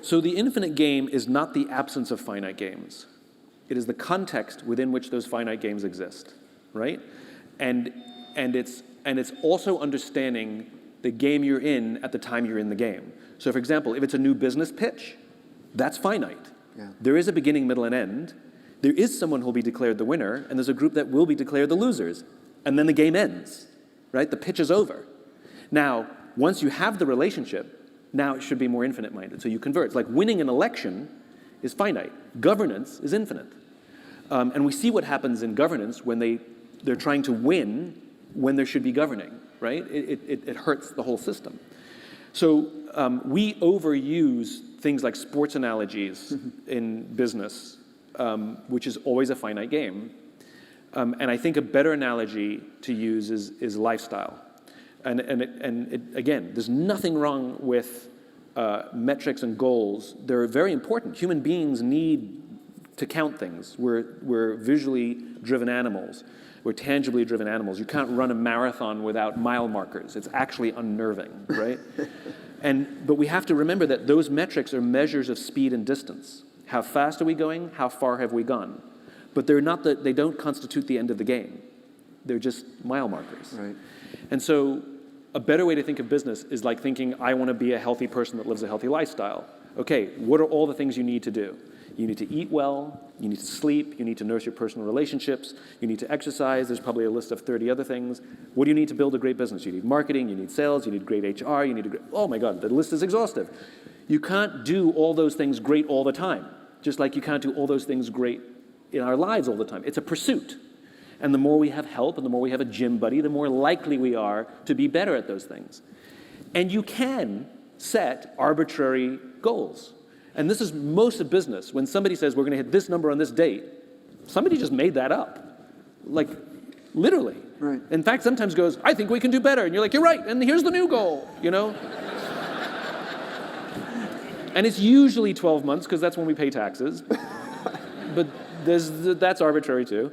So the infinite game is not the absence of finite games. It is the context within which those finite games exist, right? And it's also understanding the game you're in at the time you're in the game. So for example, if it's a new business pitch, that's finite. Yeah. There is a beginning, middle, and end. There is someone who will be declared the winner, and there's a group that will be declared the losers. And then the game ends, right? The pitch is over. Now, once you have the relationship, now it should be more infinite-minded. So you convert. It's like winning an election is finite. Governance is infinite. And we see what happens in governance when they're trying to win when there should be governing, right? It hurts the whole system. So we overuse things like sports analogies in business, which is always a finite game. And I think a better analogy to use is lifestyle. Again, there's nothing wrong with metrics and goals. They're very important. Human beings need to count things. We're visually driven animals. We're tangibly driven animals. You can't run a marathon without mile markers. It's actually unnerving, right? But we have to remember that those metrics are measures of speed and distance. How fast are we going? How far have we gone? But they don't constitute the end of the game. They're just mile markers. Right. And so a better way to think of business is like thinking, I want to be a healthy person that lives a healthy lifestyle. Okay, what are all the things you need to do? You need to eat well, you need to sleep, you need to nurse your personal relationships, you need to exercise, there's probably a list of 30 other things. What do you need to build a great business? You need marketing, you need sales, you need great HR, oh my God, the list is exhaustive. You can't do all those things great all the time, just like you can't do all those things great in our lives all the time. It's a pursuit. And the more we have help and the more we have a gym buddy, the more likely we are to be better at those things. And you can set arbitrary goals. And this is most of business. When somebody says, we're going to hit this number on this date, somebody just made that up. Like, literally. Right. In fact, sometimes goes, I think we can do better. And you're like, you're right, and here's the new goal, you know? And it's usually 12 months, because that's when we pay taxes. But that's arbitrary, too.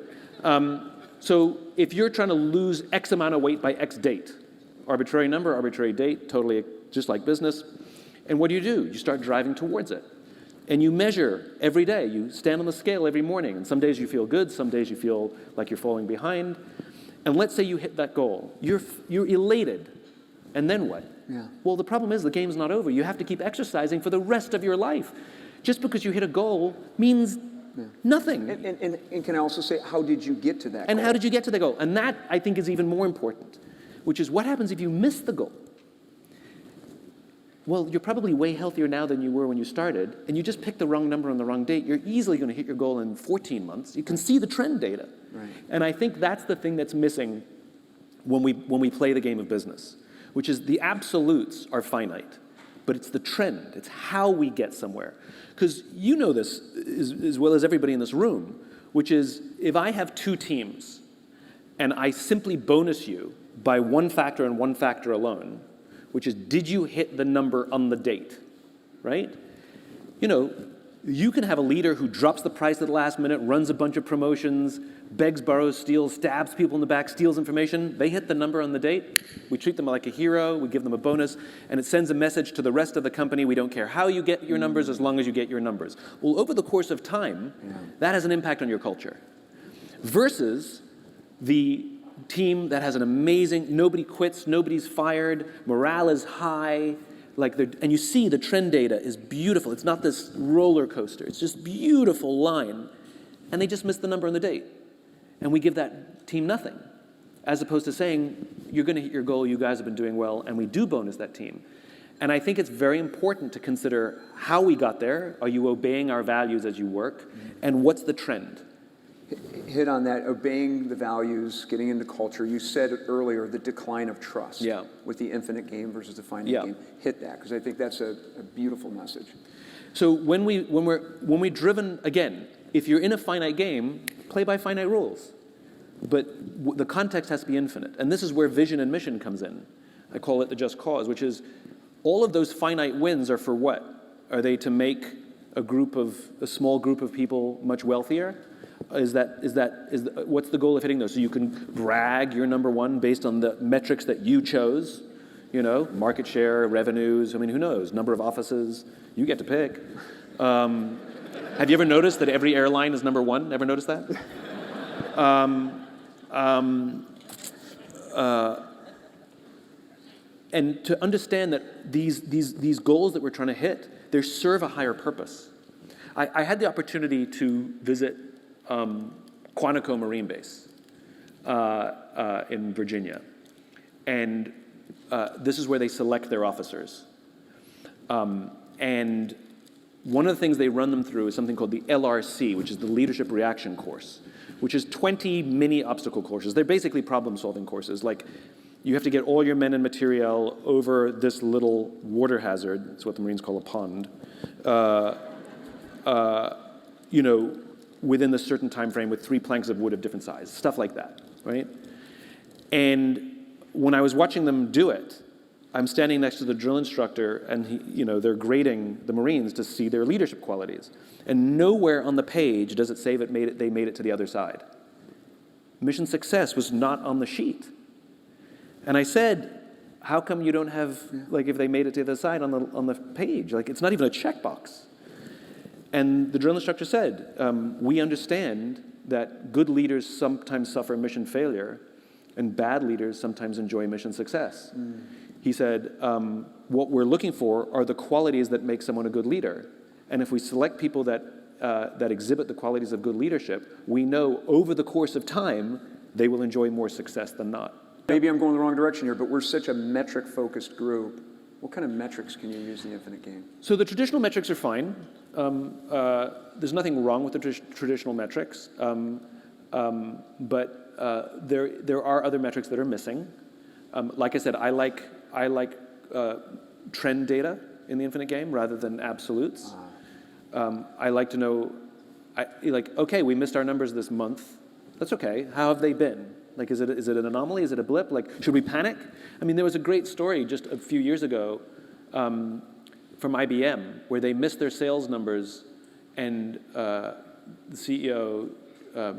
So if you're trying to lose X amount of weight by X date, arbitrary number, arbitrary date, totally just like business. And what do? You start driving towards it. And you measure every day. You stand on the scale every morning. And some days you feel good, some days you feel like you're falling behind. And let's say you hit that goal. You're elated. And then what? Yeah. Well, the problem is the game's not over. You have to keep exercising for the rest of your life. Just because you hit a goal means nothing. And can I also say, how did you get to that goal? And how did you get to the goal? And that, I think, is even more important, which is what happens if you miss the goal? Well, you're probably way healthier now than you were when you started, and you just picked the wrong number on the wrong date. You're easily going to hit your goal in 14 months. You can see the trend data. Right. And I think that's the thing that's missing when we play the game of business, which is the absolutes are finite, but it's the trend. It's how we get somewhere. Because you know this as well as everybody in this room, which is if I have two teams and I simply bonus you by one factor and one factor alone, which is did you hit the number on the date, right? You know, you can have a leader who drops the price at the last minute, runs a bunch of promotions, begs, borrows, steals, stabs people in the back, steals information. They hit the number on the date. We treat them like a hero. We give them a bonus. And it sends a message to the rest of the company. We don't care how you get your numbers as long as you get your numbers. Well, over the course of time, that has an impact on your culture. Versus the team that has an amazing, nobody quits, nobody's fired, morale is high, and you see the trend data is beautiful. It's not this roller coaster. It's just beautiful line. And they just missed the number on the date. And we give that team nothing. As opposed to saying, you're going to hit your goal, you guys have been doing well, and we do bonus that team. And I think it's very important to consider how we got there. Are you obeying our values as you work? And what's the trend? Hit on that, obeying the values, getting into culture. You said earlier the decline of trust with the infinite game versus the finite game. Hit that, because I think that's a beautiful message. So when we're driven, again, if you're in a finite game, play by finite rules. But the context has to be infinite. And this is where vision and mission comes in. I call it the just cause, which is all of those finite wins are for what? Are they to make a small group of people much wealthier? What's the goal of hitting those? So you can brag you're number one based on the metrics that you chose, market share, revenues, who knows, number of offices, You get to pick. Have you ever noticed that every airline is number one? Ever noticed that? And to understand that these goals that we're trying to hit, they serve a higher purpose. I had the opportunity to visit Quantico Marine Base in Virginia. And this is where they select their officers. And one of the things they run them through is something called the LRC, which is the Leadership Reaction Course, which is 20 mini obstacle courses. They're basically problem-solving courses. Like, you have to get all your men and materiel over this little water hazard. It's what the Marines call a pond. Within a certain time frame with 3 planks of wood of different size, stuff like that, right? And when I was watching them do it, I'm standing next to the drill instructor, and they're grading the Marines to see their leadership qualities. And nowhere on the page does it say that they made it to the other side. Mission success was not on the sheet. And I said, how come you don't have, if they made it to the other side on the page? It's not even a checkbox. And the drill instructor said, we understand that good leaders sometimes suffer mission failure, and bad leaders sometimes enjoy mission success. He said, what we're looking for are the qualities that make someone a good leader. And if we select people that exhibit the qualities of good leadership, we know over the course of time, they will enjoy more success than not. Maybe I'm going the wrong direction here, but we're such a metric-focused group. What kind of metrics can you use in the infinite game? So the traditional metrics are fine. There's nothing wrong with the traditional metrics, but there are other metrics that are missing. Like I said, I like trend data in the infinite game rather than absolutes. I like to know, okay, we missed our numbers this month. That's okay. How have they been? Is it an anomaly? Is it a blip? Should we panic? I mean, there was a great story just a few years ago from IBM where they missed their sales numbers, and the CEO,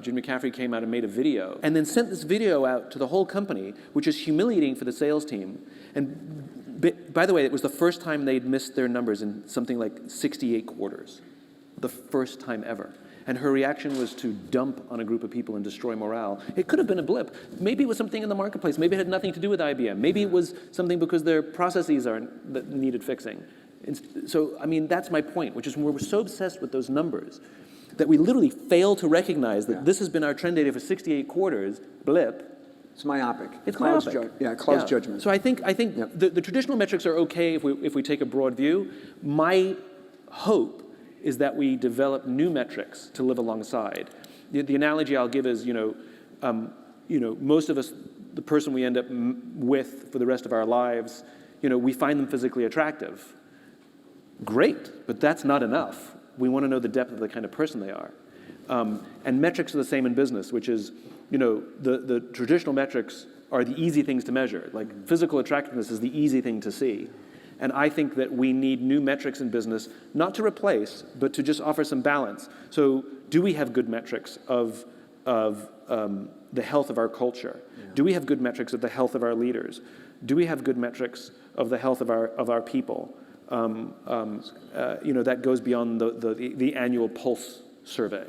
Jim McCaffrey, came out and made a video and then sent this video out to the whole company, which is humiliating for the sales team. And by the way, it was the first time they'd missed their numbers in something like 68 quarters. The first time ever. And her reaction was to dump on a group of people and destroy morale. It could have been a blip. Maybe it was something in the marketplace. Maybe it had nothing to do with IBM. Maybe it was something because their processes that needed fixing. And so, I mean, that's my point, which is we're so obsessed with those numbers that we literally fail to recognize that this has been our trend data for 68 quarters, blip. It's myopic. It's myopic. Clouds judgment. So I think the traditional metrics are okay if we take a broad view. My hope is that we develop new metrics to live alongside. The analogy I'll give is, most of us, the person we end up with for the rest of our lives, we find them physically attractive. Great, but that's not enough. We want to know the depth of the kind of person they are. And metrics are the same in business, which is, the traditional metrics are the easy things to measure. Physical attractiveness is the easy thing to see. And I think that we need new metrics in business, not to replace, but to just offer some balance. So do we have good metrics of the health of our culture? Yeah. Do we have good metrics of the health of our leaders? Do we have good metrics of the health of our people? That goes beyond the annual pulse survey.